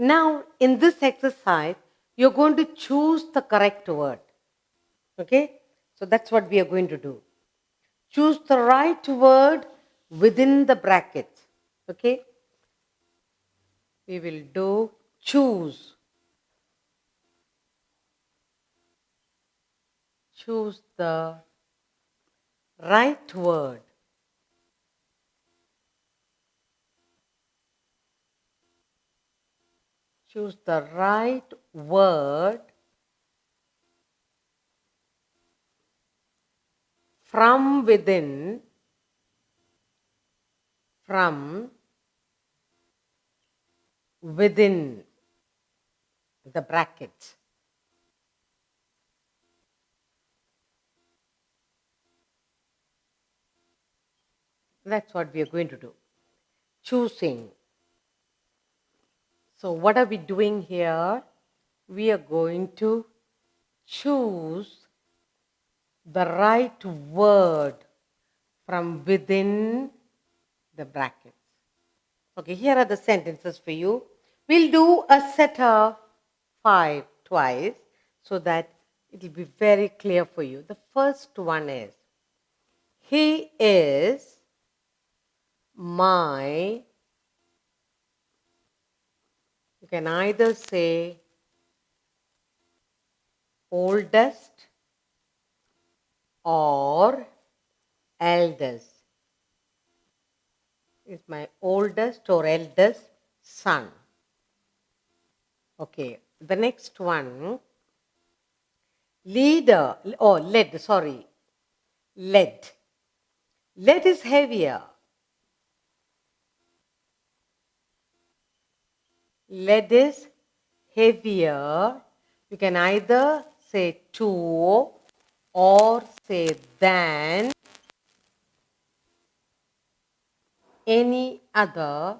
Now, in this exercise, you're going to choose the correct word. Okay? So that's what we are going to do. Choose the right word within the brackets. Okay? We will do choose. Choose the right word. Choose the right word from within the brackets. That's what we are going to do. Choosing. So what are we doing here? We are going to choose the right word from within the brackets. Okay, here are the sentences for you. We'll do a set of 5 twice so that it will be very clear for you. The first one is, he is my, you can either say oldest or eldest. Is my oldest or eldest son. Okay, the next one, leader, lead, sorry, lead. Lead is heavier. Lead is heavier. You can either say to or say than any other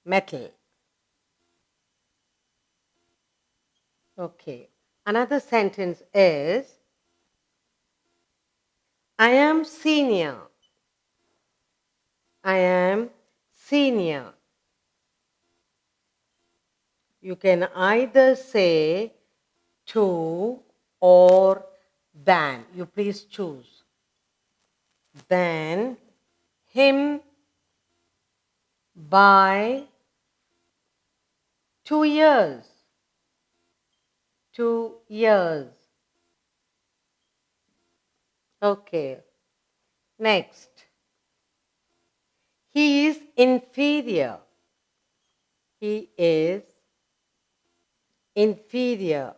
metal. Okay. Another sentence is, I am senior. I am senior. You can either say to or than. You please choose. Than him by 2 years. 2 years. Okay. Next. He is inferior. He is inferior.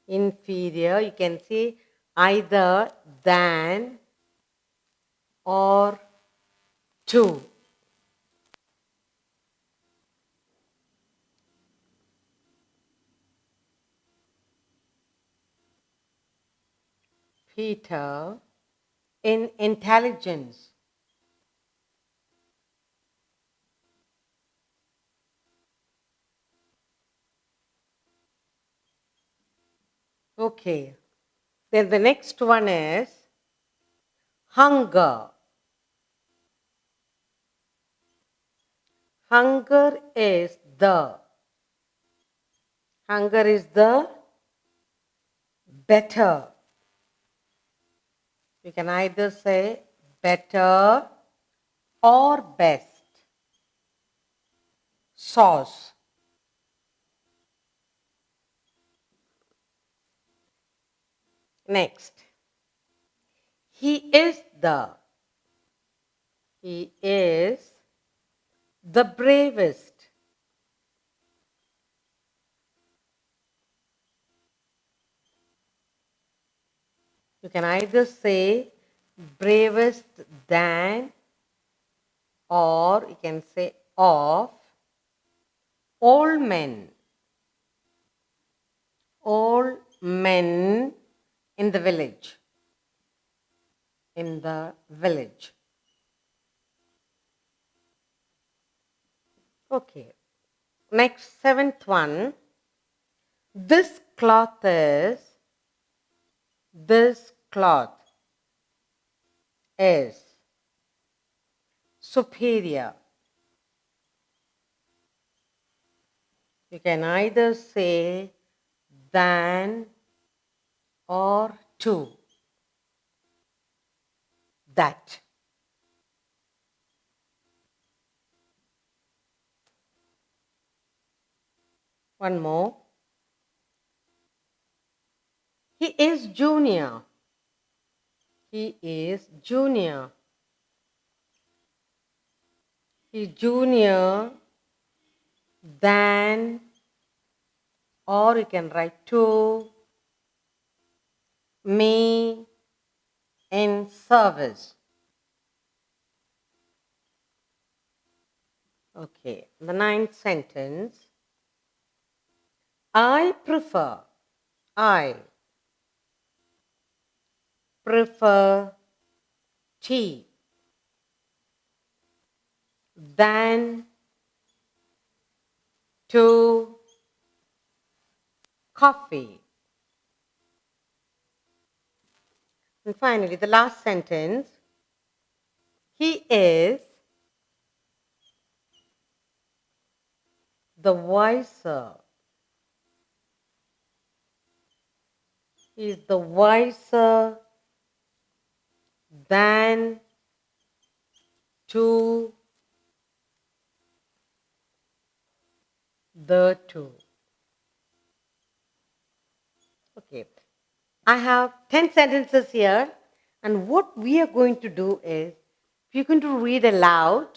Inferior. You can say either than or to. Peter in intelligence. Okay. Then the next one is hunger. Hunger is the. Hunger is the better. You can either say better or best. Sauce. Next. He is the. He is the bravest. You can either say bravest than or you can say of all men. All men in the village. In the village. Okay. Next, seventh one. This cloth is. This cloth. is superior. You can either say than or to. That. One more. He is junior. He is junior. He is junior than, or you can write to me in service. Okay, the ninth sentence. I prefer tea than to coffee. And finally, the last sentence. He is the wiser. He is the wiser than to the two. Okay, I have 10 sentences here, and what we are going to do is we're going to read aloud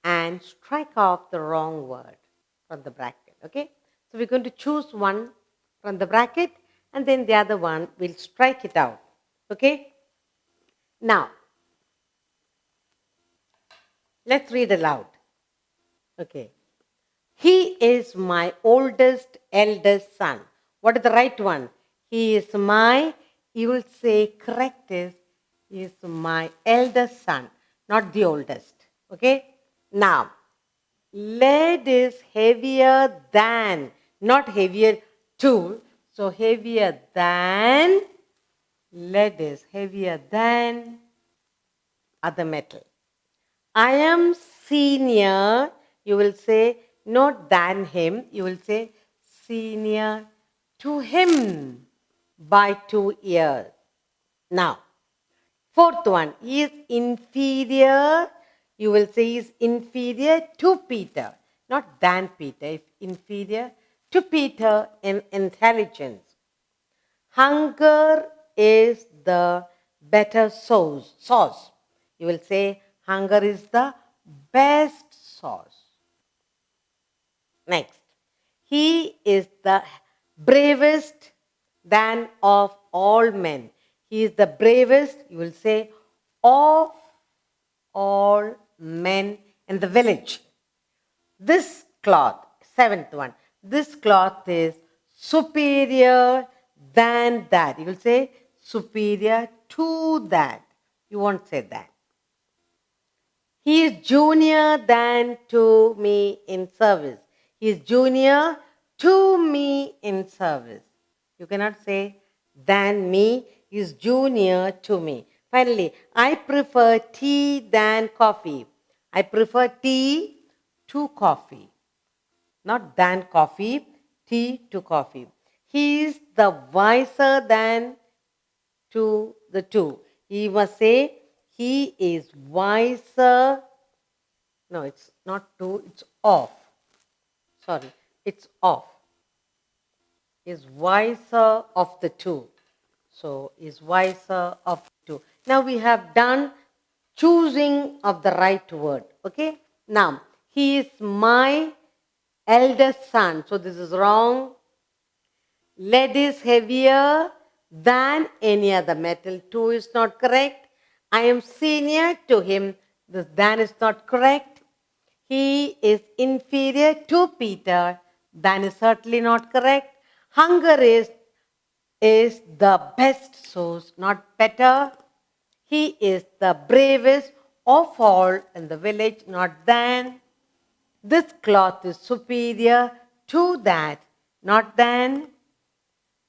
and strike off the wrong word from the bracket. Okay, so we're going to choose one from the bracket, and then the other one we'll strike it out. Okay, now let's read aloud. Okay. He is my eldest son. What is the right one? He is my, you will say correct is, he is my eldest son, not the oldest. Okay? Now, lead is heavier than, not heavier to, so heavier than, lead is heavier than other metal. I am senior, you will say not than him, you will say senior to him by 2 years. Now, fourth one, he is inferior, you will say he is inferior to Peter, not than Peter, inferior to Peter in intelligence. Hunger is the better sauce. You will say hunger is the best sauce. Next, he is the bravest than of all men. He is the bravest, you will say, of all men in the village. This cloth, seventh one, this cloth is superior than that. You will say superior to that. You won't say that. He is junior than to me in service. He is junior to me in service. You cannot say than me. He is junior to me. Finally, I prefer tea than coffee. I prefer tea to coffee. Not than coffee, tea to coffee. He is the wiser than to the two. He must say, he is wiser. No, it's not to, it's off. Sorry, it's off. Is wiser of the two. So, is wiser of the two. Now we have done choosing of the right word. Okay? Now, he is my eldest son. So, this is wrong. Lead is heavier than any other metal. 2 is not correct. I am senior to him. This than is not correct. He is inferior to Peter. Than is certainly not correct. Hunger is the best source, not better. He is the bravest of all in the village, not than. This cloth is superior to that, not than.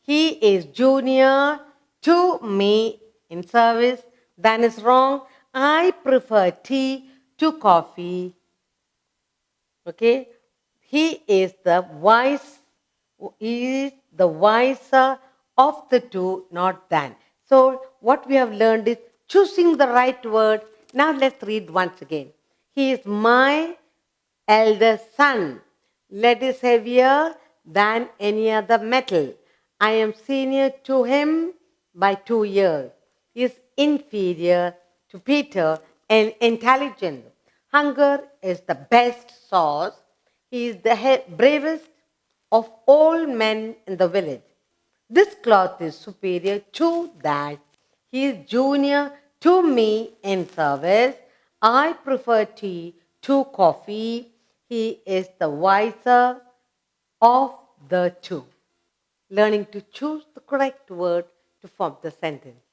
He is junior to me in service, Dan is wrong. I prefer tea to coffee. Okay? He is the wiser of the two, not Dan. So what we have learned is choosing the right word. Now let's read once again. He is my elder son. Lead is heavier than any other metal. I am senior to him by 2 years. He is inferior to Peter and intelligent. Hunger is the best sauce. He is the bravest of all men in the village. This cloth is superior to that. He is junior to me in service. I prefer tea to coffee. He is the wiser of the two. Learning to choose the correct word to form the sentence.